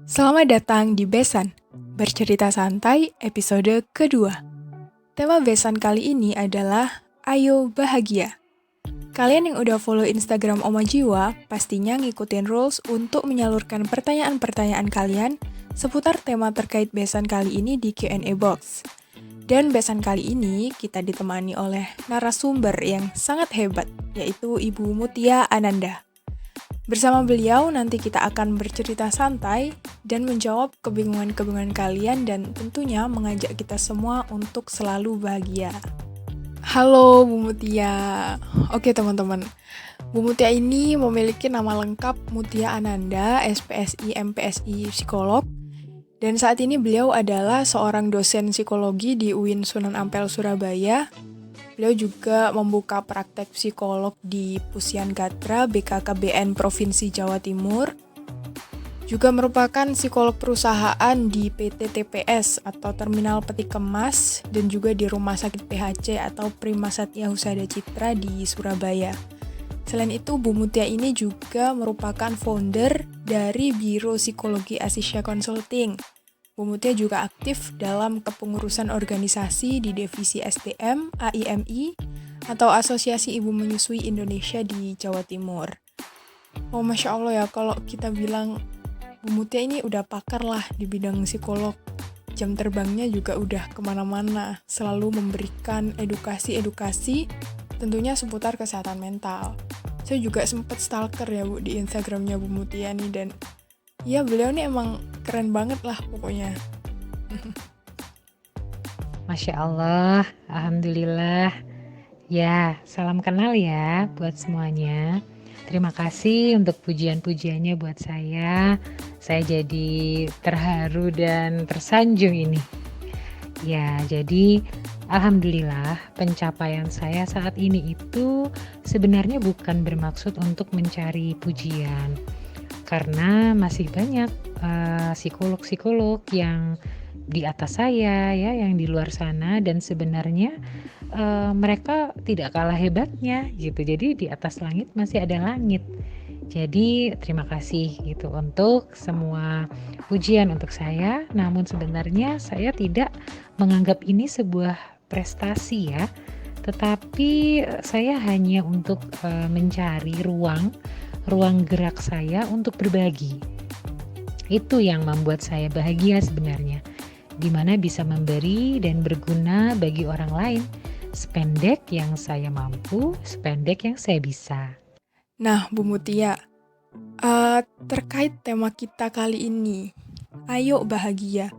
Selamat datang di Besan, bercerita santai episode kedua. Tema Besan kali ini adalah Ayo Bahagia. Kalian yang udah follow Instagram Oma Jiwa, pastinya ngikutin rules untuk menyalurkan pertanyaan-pertanyaan kalian seputar tema terkait Besan kali ini di Q&A box. Dan Besan kali ini kita ditemani oleh narasumber yang sangat hebat, yaitu Ibu Mutia Ananda. Bersama beliau nanti kita akan bercerita santai dan menjawab kebingungan-kebingungan kalian dan tentunya mengajak kita semua untuk selalu bahagia. Halo Bu Mutia. Oke teman-teman, Bu Mutia ini memiliki nama lengkap Mutia Ananda, SPSI, MPSI, psikolog. Dan saat ini beliau adalah seorang dosen psikologi di UIN Sunan Ampel, Surabaya. Beliau juga membuka praktek psikolog di Pusian Gatra BKKBN Provinsi Jawa Timur. Juga merupakan psikolog perusahaan di PT TPS atau Terminal Peti Kemas dan juga di Rumah Sakit PHC atau Prima Satya Husada Citra di Surabaya. Selain itu, Bu Mutia ini juga merupakan founder dari Biro Psikologi Asisya Consulting. Bu Mutia juga aktif dalam kepengurusan organisasi di Divisi SDM AIMI atau Asosiasi Ibu Menyusui Indonesia di Jawa Timur. Oh Masya Allah ya, kalau kita bilang Bu Mutia ini udah pakar lah di bidang psikolog. Jam terbangnya juga udah kemana-mana, selalu memberikan edukasi tentunya seputar kesehatan mental. Saya juga sempat stalker ya Bu di Instagramnya Bu Mutia nih, dan ya beliau nih emang keren banget lah pokoknya. Masya Allah, Alhamdulillah. Ya, salam kenal ya buat semuanya. Terima kasih untuk pujian-pujiannya buat saya. Saya jadi terharu dan tersanjung ini. Ya, jadi Alhamdulillah pencapaian saya saat ini itu sebenarnya bukan bermaksud untuk mencari pujian. Karena masih banyak psikolog-psikolog yang di atas saya ya, yang di luar sana, dan sebenarnya mereka tidak kalah hebatnya gitu. Jadi di atas langit masih ada langit. Jadi terima kasih gitu untuk semua pujian untuk saya. Namun sebenarnya saya tidak menganggap ini sebuah prestasi ya. Tetapi saya hanya untuk mencari ruang gerak saya untuk berbagi. Itu yang membuat saya bahagia sebenarnya, di mana bisa memberi dan berguna bagi orang lain, sependek yang saya mampu, sependek yang saya bisa. Nah Bu Mutia, terkait tema kita kali ini, Ayo Bahagia,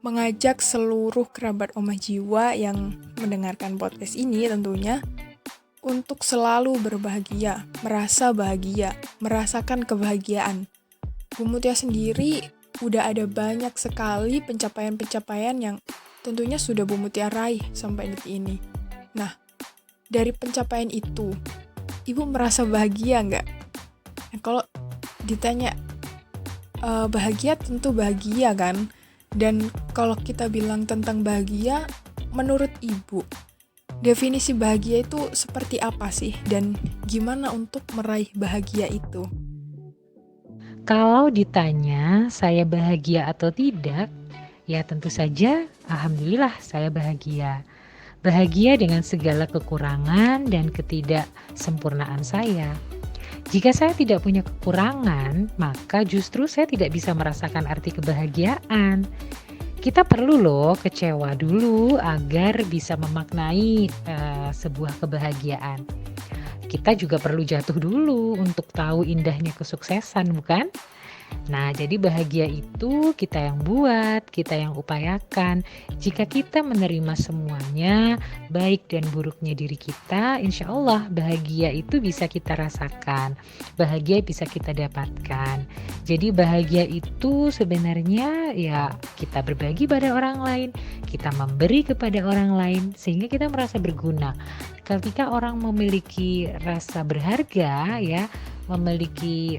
mengajak seluruh kerabat Oma Jiwa yang mendengarkan podcast ini tentunya untuk selalu berbahagia, merasa bahagia, merasakan kebahagiaan. Bu Mutia sendiri udah ada banyak sekali pencapaian-pencapaian yang tentunya sudah Bu Mutia raih sampai detik ini. Nah, dari pencapaian itu, Ibu merasa bahagia nggak? Nah, kalau ditanya bahagia, tentu bahagia kan? Dan kalau kita bilang tentang bahagia, menurut Ibu, definisi bahagia itu seperti apa sih? Dan gimana untuk meraih bahagia itu? Kalau ditanya saya bahagia atau tidak, ya tentu saja alhamdulillah saya bahagia. Bahagia dengan segala kekurangan dan ketidaksempurnaan saya. Jika saya tidak punya kekurangan, maka justru saya tidak bisa merasakan arti kebahagiaan. Kita perlu loh kecewa dulu agar bisa memaknai sebuah kebahagiaan. Kita juga perlu jatuh dulu untuk tahu indahnya kesuksesan, bukan? Nah, jadi bahagia itu kita yang buat, kita yang upayakan. Jika kita menerima semuanya, baik dan buruknya diri kita, insya Allah bahagia itu bisa kita rasakan. Bahagia bisa kita dapatkan. Jadi bahagia itu sebenarnya ya kita berbagi pada orang lain, kita memberi kepada orang lain, sehingga kita merasa berguna. Ketika orang memiliki rasa berharga ya, memiliki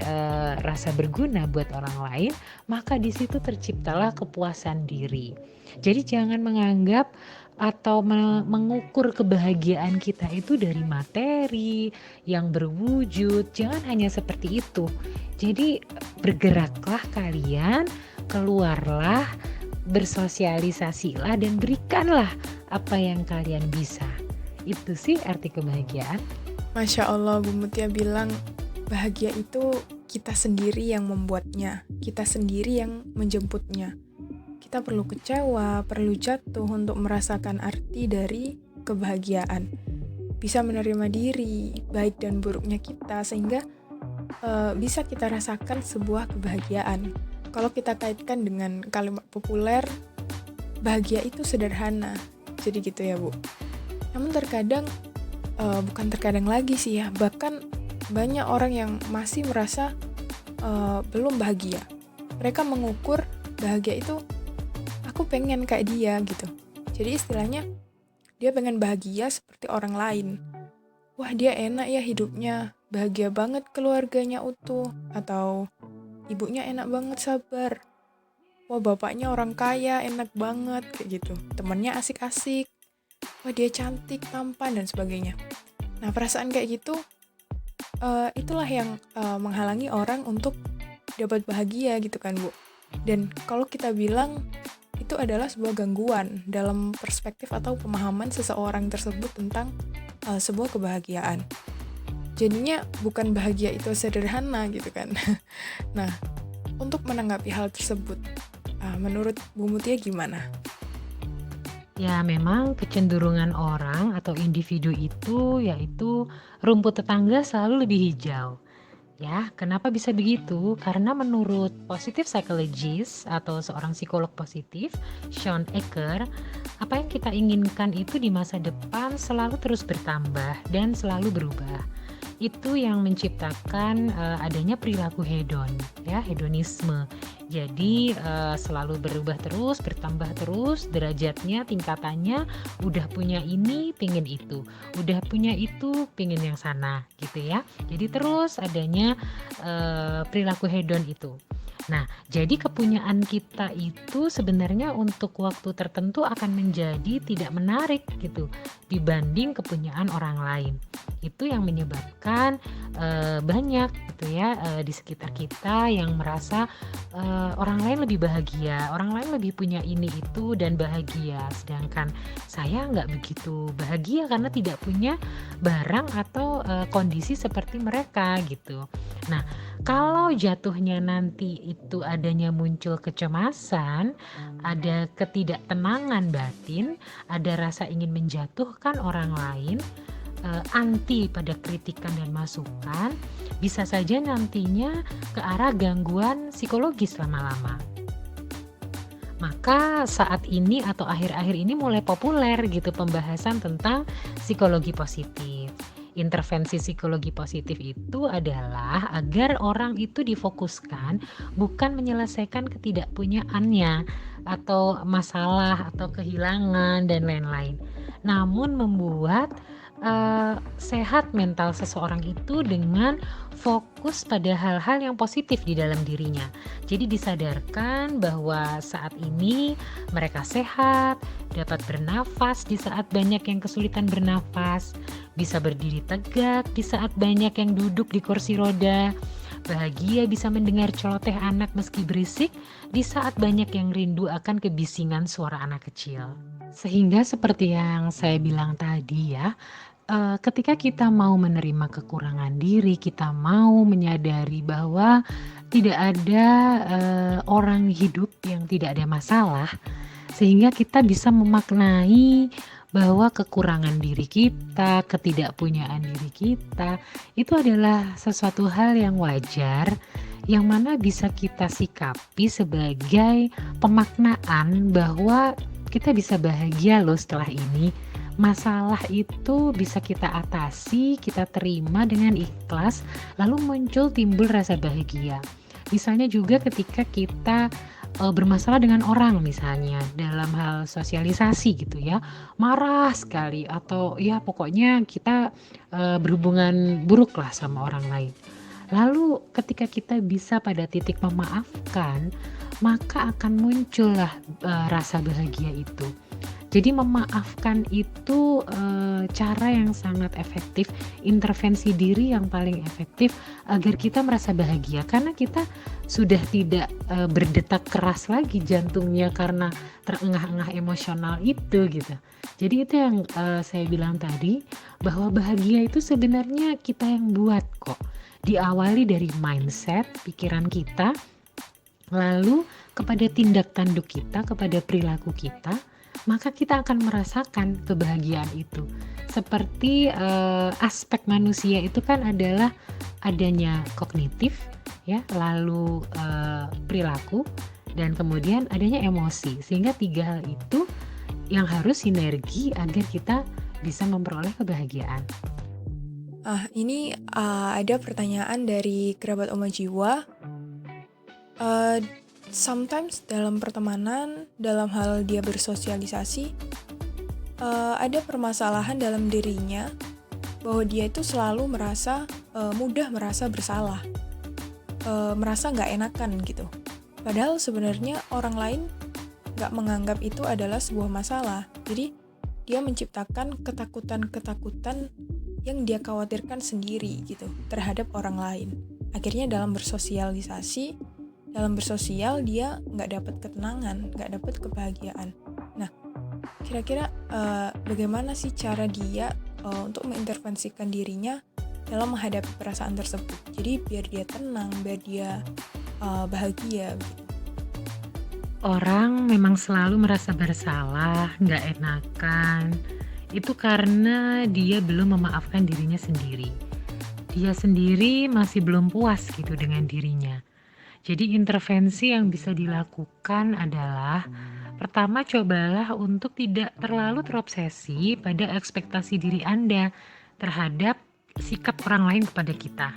rasa berguna buat orang lain, maka di situ terciptalah kepuasan diri. Jadi jangan menganggap atau mengukur kebahagiaan kita itu dari materi yang berwujud. Jangan hanya seperti itu. Jadi bergeraklah kalian keluarlah, bersosialisasilah dan berikanlah apa yang kalian bisa. Itu sih arti kebahagiaan. Masya Allah, Bu Mutia bilang bahagia itu kita sendiri yang membuatnya, kita sendiri yang menjemputnya. Kita perlu kecewa, perlu jatuh untuk merasakan arti dari kebahagiaan. Bisa menerima diri, baik dan buruknya kita, sehingga bisa kita rasakan sebuah kebahagiaan. Kalau kita kaitkan dengan kalimat populer, bahagia itu sederhana. Jadi gitu ya, Bu. Namun terkadang, bukan terkadang lagi sih ya, bahkan banyak orang yang masih merasa belum bahagia. Mereka mengukur bahagia itu, aku pengen kayak dia gitu. Jadi istilahnya, dia pengen bahagia seperti orang lain. Wah, dia enak ya hidupnya, bahagia banget keluarganya utuh, atau ibunya enak banget sabar. Wah, bapaknya orang kaya, enak banget kayak gitu. Temennya asik-asik. Wah, dia cantik, tampan dan sebagainya. Nah, perasaan kayak gitu itulah yang menghalangi orang untuk dapat bahagia gitu kan, Bu. Dan kalau kita bilang itu adalah sebuah gangguan dalam perspektif atau pemahaman seseorang tersebut tentang sebuah kebahagiaan. Jadinya bukan bahagia itu sederhana gitu kan. Nah, untuk menanggapi hal tersebut, menurut Bu Mutia gimana? Ya, memang kecenderungan orang atau individu itu yaitu rumput tetangga selalu lebih hijau. Ya, kenapa bisa begitu? Karena menurut positive psychologist atau seorang psikolog positif, Sean Ecker, apa yang kita inginkan itu di masa depan selalu terus bertambah dan selalu berubah. Itu yang menciptakan adanya perilaku hedon, ya, hedonisme. Jadi selalu berubah terus, bertambah terus derajatnya, tingkatannya. Udah punya ini, pingin itu. Udah punya itu, pingin yang sana, gitu ya. Jadi terus adanya perilaku hedon itu. Nah, jadi kepunyaan kita itu sebenarnya untuk waktu tertentu akan menjadi tidak menarik gitu dibanding kepunyaan orang lain. Itu yang menyebabkan banyak gitu ya di sekitar kita yang merasa orang lain lebih bahagia, orang lain lebih punya ini itu dan bahagia, sedangkan saya nggak begitu bahagia karena tidak punya barang atau kondisi seperti mereka gitu. Nah, kalau jatuhnya nanti itu adanya muncul kecemasan, ada ketidaktenangan batin, ada rasa ingin menjatuhkan orang lain, anti pada kritikan dan masukan, bisa saja nantinya ke arah gangguan psikologis lama-lama. Maka saat ini atau akhir-akhir ini mulai populer gitu pembahasan tentang psikologi positif. Intervensi psikologi positif itu adalah agar orang itu difokuskan bukan menyelesaikan ketidakpunyaannya atau masalah atau kehilangan dan lain-lain, namun membuat sehat mental seseorang itu dengan fokus pada hal-hal yang positif di dalam dirinya. Jadi disadarkan bahwa saat ini mereka sehat, dapat bernafas di saat banyak yang kesulitan bernafas, bisa berdiri tegak di saat banyak yang duduk di kursi roda, bahagia bisa mendengar celoteh anak meski berisik di saat banyak yang rindu akan kebisingan suara anak kecil. Sehingga seperti yang saya bilang tadi ya, ketika kita mau menerima kekurangan diri, kita mau menyadari bahwa tidak ada orang hidup yang tidak ada masalah, sehingga kita bisa memaknai bahwa kekurangan diri kita, ketidakpunyaan diri kita, itu adalah sesuatu hal yang wajar, yang mana bisa kita sikapi sebagai pemaknaan bahwa kita bisa bahagia loh setelah ini. Masalah itu bisa kita atasi, kita terima dengan ikhlas, lalu muncul timbul rasa bahagia. Misalnya juga ketika kita bermasalah dengan orang misalnya dalam hal sosialisasi gitu ya, marah sekali atau ya pokoknya kita berhubungan buruk lah sama orang lain. Lalu ketika kita bisa pada titik memaafkan, maka akan muncullah rasa bahagia itu. Jadi memaafkan itu cara yang sangat efektif, intervensi diri yang paling efektif agar kita merasa bahagia. Karena kita sudah tidak berdetak keras lagi jantungnya karena terengah-engah emosional itu gitu. Jadi itu yang saya bilang tadi, bahwa bahagia itu sebenarnya kita yang buat kok. Diawali dari mindset, pikiran kita, lalu kepada tindak tanduk kita, kepada perilaku kita, maka kita akan merasakan kebahagiaan itu. Seperti aspek manusia itu kan adalah adanya kognitif, ya, lalu perilaku, dan kemudian adanya emosi. Sehingga 3 hal itu yang harus sinergi agar kita bisa memperoleh kebahagiaan. Ini ada pertanyaan dari kerabat Oma Jiwa. Sometimes dalam pertemanan, dalam hal dia bersosialisasi, ada permasalahan dalam dirinya bahwa dia itu selalu mudah merasa bersalah, merasa nggak enakan gitu. Padahal sebenarnya orang lain nggak menganggap itu adalah sebuah masalah. Jadi dia menciptakan ketakutan-ketakutan yang dia khawatirkan sendiri gitu terhadap orang lain. Akhirnya dalam bersosial dia nggak dapat ketenangan, nggak dapat kebahagiaan. Nah, kira-kira bagaimana sih cara dia untuk mengintervensikan dirinya dalam menghadapi perasaan tersebut? Jadi biar dia tenang, biar dia bahagia gitu. Orang memang selalu merasa bersalah, nggak enakan. Itu karena dia belum memaafkan dirinya sendiri. Dia sendiri masih belum puas gitu dengan dirinya. Jadi intervensi yang bisa dilakukan adalah, pertama cobalah untuk tidak terlalu terobsesi pada ekspektasi diri Anda terhadap sikap orang lain kepada kita.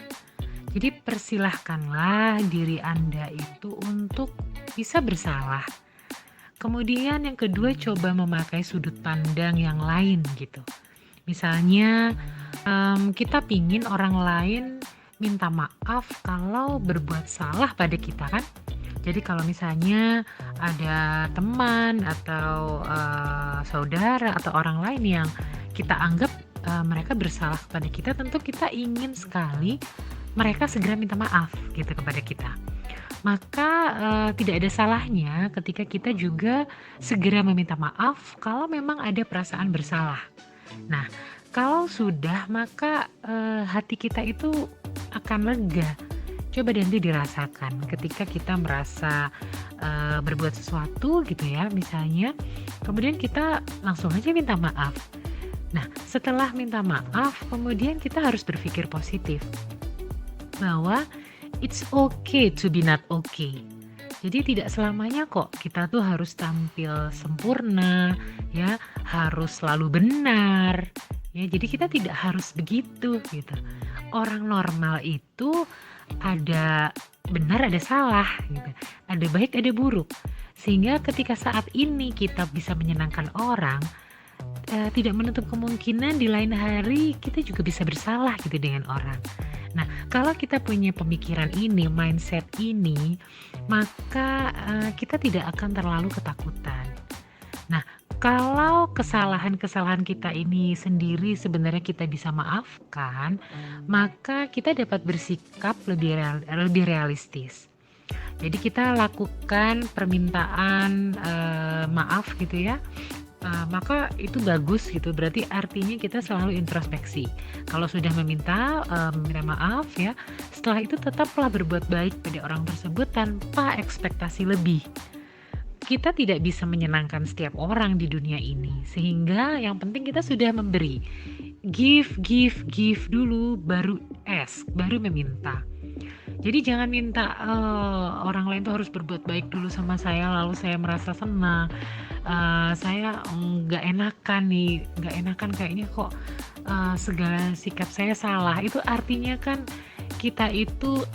Jadi persilahkanlah diri Anda itu untuk bisa bersalah. Kemudian yang kedua, coba memakai sudut pandang yang lain gitu. Misalnya kita pingin orang lain minta maaf kalau berbuat salah pada kita kan. Jadi kalau misalnya ada teman atau saudara atau orang lain yang kita anggap mereka bersalah kepada kita, tentu kita ingin sekali mereka segera minta maaf gitu kepada kita. Maka tidak ada salahnya ketika kita juga segera meminta maaf kalau memang ada perasaan bersalah. Nah, kalau sudah, maka hati kita itu akan lega. Coba nanti dirasakan ketika kita merasa berbuat sesuatu gitu ya, misalnya, kemudian kita langsung aja minta maaf. Nah, setelah minta maaf, kemudian kita harus berpikir positif bahwa it's okay to be not okay. Jadi tidak selamanya kok kita tuh harus tampil sempurna, ya, harus selalu benar. Ya, jadi kita tidak harus begitu gitu. Orang normal itu ada benar ada salah gitu. Ada baik ada buruk. Sehingga ketika saat ini kita bisa menyenangkan orang, tidak menutup kemungkinan di lain hari kita juga bisa bersalah gitu dengan orang. Nah, kalau kita punya pemikiran ini, mindset ini, maka kita tidak akan terlalu ketakutan. Nah, kalau kesalahan-kesalahan kita ini sendiri sebenarnya kita bisa maafkan, maka kita dapat bersikap lebih realistis. Jadi kita lakukan permintaan maaf gitu ya. Maka itu bagus gitu, berarti artinya kita selalu introspeksi. Kalau sudah meminta maaf ya, setelah itu tetaplah berbuat baik pada orang tersebut tanpa ekspektasi lebih. Kita tidak bisa menyenangkan setiap orang di dunia ini, sehingga yang penting kita sudah memberi. Give dulu, baru ask, baru meminta. Jadi jangan minta orang lain tuh harus berbuat baik dulu sama saya, lalu saya merasa senang. Saya nggak enakan kayaknya kok segala sikap saya salah. Itu artinya kan kita itu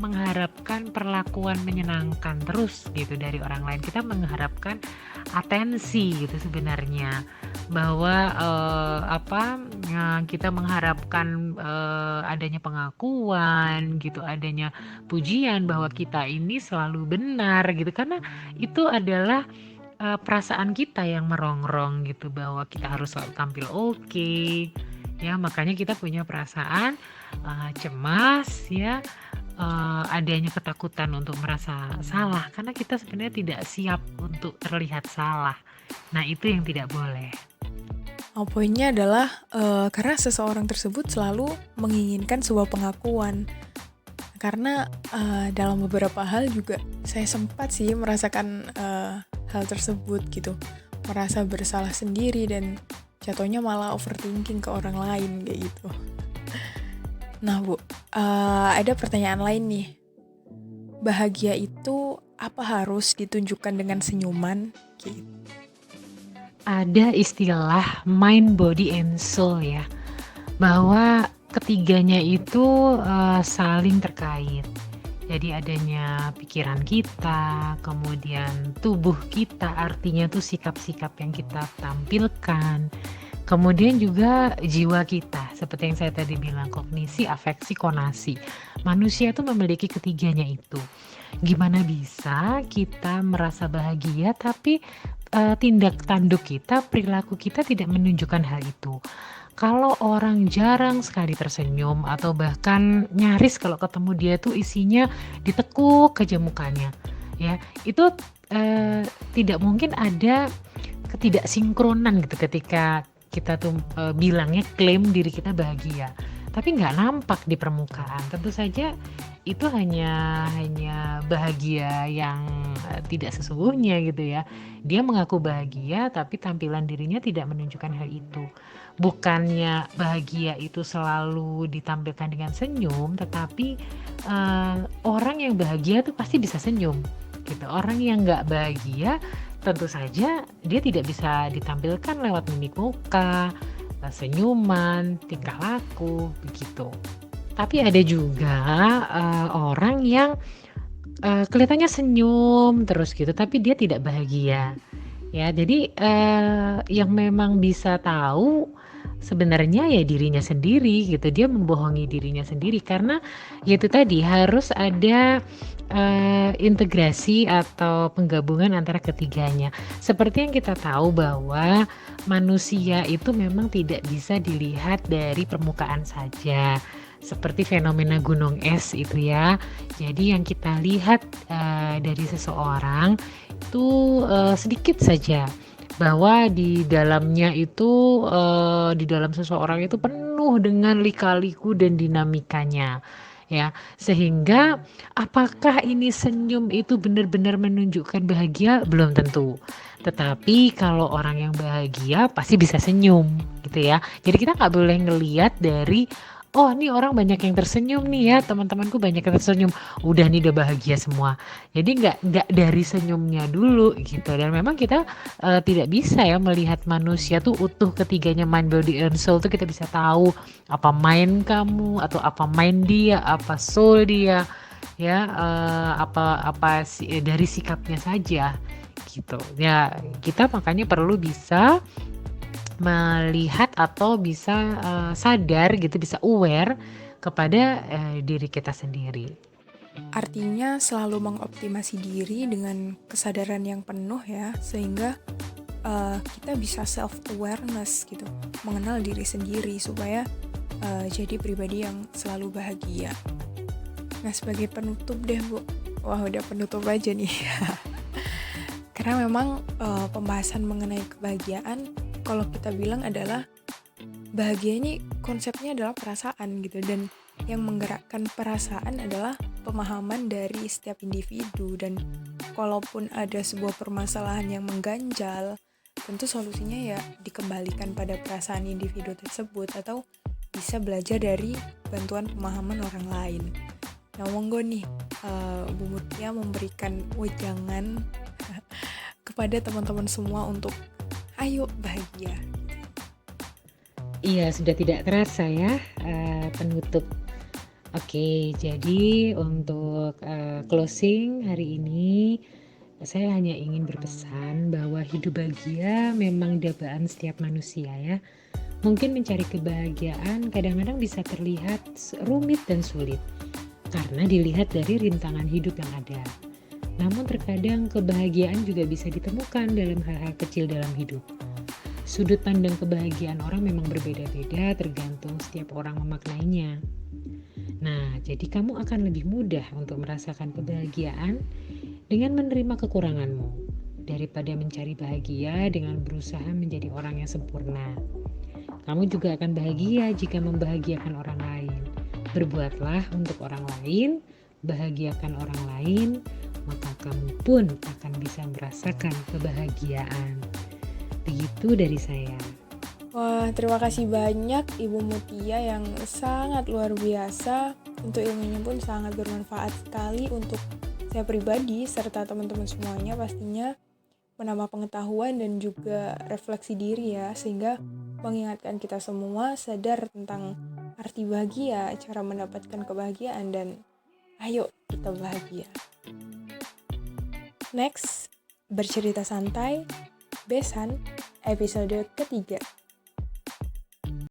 mengharapkan perlakuan menyenangkan terus gitu dari orang lain. Kita mengharapkan atensi gitu sebenarnya, bahwa kita mengharapkan adanya pengakuan gitu, adanya pujian bahwa kita ini selalu benar gitu, karena itu adalah perasaan kita yang merongrong gitu bahwa kita harus selalu tampil oke, ya makanya kita punya perasaan cemas ya, adanya ketakutan untuk merasa salah karena kita sebenarnya tidak siap untuk terlihat salah. Nah, itu yang tidak boleh. Poinnya adalah karena seseorang tersebut selalu menginginkan sebuah pengakuan. Karena dalam beberapa hal juga saya sempat sih merasakan hal tersebut gitu. Merasa bersalah sendiri dan jatuhnya malah overthinking ke orang lain kayak gitu. Nah Bu, ada pertanyaan lain nih. Bahagia itu apa harus ditunjukkan dengan senyuman? Gitu. Ada istilah mind, body, and soul ya, bahwa ketiganya itu saling terkait. Jadi adanya pikiran kita, kemudian tubuh kita, artinya tuh sikap-sikap yang kita tampilkan. Kemudian juga jiwa kita, seperti yang saya tadi bilang, kognisi, afeksi, konasi. Manusia tuh memiliki ketiganya itu. Gimana bisa kita merasa bahagia tapi tindak tanduk kita, perilaku kita tidak menunjukkan hal itu. Kalau orang jarang sekali tersenyum atau bahkan nyaris kalau ketemu dia tuh isinya ditekuk aja mukanya, ya itu tidak mungkin ada ketidaksinkronan gitu ketika kita tuh bilangnya klaim diri kita bahagia, tapi nggak nampak di permukaan. Tentu saja itu hanya bahagia yang tidak sesungguhnya gitu ya. Dia mengaku bahagia tapi tampilan dirinya tidak menunjukkan hal itu. Bukannya bahagia itu selalu ditampilkan dengan senyum, tetapi orang yang bahagia tuh pasti bisa senyum gitu. Orang yang nggak bahagia tentu saja dia tidak bisa ditampilkan lewat mimik muka, senyuman, tingkah laku, begitu. Tapi ada juga orang yang kelihatannya senyum terus gitu, tapi dia tidak bahagia. Ya, jadi yang memang bisa tahu sebenarnya ya dirinya sendiri gitu. Dia membohongi dirinya sendiri karena ya itu tadi harus ada integrasi atau penggabungan antara ketiganya. Seperti yang kita tahu bahwa manusia itu memang tidak bisa dilihat dari permukaan saja. Seperti fenomena gunung es itu ya. Jadi yang kita lihat dari seseorang itu sedikit saja, bahwa di dalamnya itu di dalam seseorang itu penuh dengan lika-liku dan dinamikanya ya, sehingga apakah ini senyum itu benar-benar menunjukkan bahagia? Belum tentu. Tetapi kalau orang yang bahagia pasti bisa senyum gitu ya. Jadi kita nggak boleh ngelihat dari oh nih orang banyak yang tersenyum nih ya, teman-temanku banyak yang tersenyum, udah nih udah bahagia semua. Jadi nggak dari senyumnya dulu gitu. Dan memang kita tidak bisa ya melihat manusia tuh utuh ketiganya, mind, body, and soul tuh kita bisa tahu apa mind kamu atau apa mind dia, apa soul dia ya, apa dari sikapnya saja gitu. Ya kita makanya perlu bisa melihat atau bisa sadar gitu, bisa aware kepada diri kita sendiri. Artinya selalu mengoptimasi diri dengan kesadaran yang penuh ya, sehingga kita bisa self-awareness gitu, mengenal diri sendiri supaya jadi pribadi yang selalu bahagia. Nah sebagai penutup deh Bu, wah udah penutup aja nih. Karena memang pembahasan mengenai kebahagiaan, kalau kita bilang adalah bahagia ini konsepnya adalah perasaan gitu, dan yang menggerakkan perasaan adalah pemahaman dari setiap individu. Dan kalaupun ada sebuah permasalahan yang mengganjal, tentu solusinya ya dikembalikan pada perasaan individu tersebut atau bisa belajar dari bantuan pemahaman orang lain. Nah monggo nih Bu Mutia memberikan wejangan kepada teman-teman semua untuk ayo bahagia. Iya, sudah tidak terasa ya penutup. Oke, jadi untuk closing hari ini saya hanya ingin berpesan bahwa hidup bahagia memang dambaan setiap manusia ya. Mungkin mencari kebahagiaan kadang-kadang bisa terlihat rumit dan sulit karena dilihat dari rintangan hidup yang ada. Namun terkadang kebahagiaan juga bisa ditemukan dalam hal-hal kecil dalam hidup. Sudut pandang kebahagiaan orang memang berbeda-beda tergantung setiap orang memaknainya. Nah, jadi kamu akan lebih mudah untuk merasakan kebahagiaan dengan menerima kekuranganmu daripada mencari bahagia dengan berusaha menjadi orang yang sempurna. Kamu juga akan bahagia jika membahagiakan orang lain. Berbuatlah untuk orang lain, bahagiakan orang lain, maka kamu pun akan bisa merasakan kebahagiaan. Begitu dari saya. Wah, terima kasih banyak Ibu Mutia yang sangat luar biasa. Untuk ilmunya pun sangat bermanfaat sekali untuk saya pribadi serta teman-teman semuanya, pastinya menambah pengetahuan dan juga refleksi diri ya, sehingga mengingatkan kita semua sadar tentang arti bahagia, cara mendapatkan kebahagiaan, dan ayo kita bahagia. Next, bercerita santai, Besan, episode ketiga.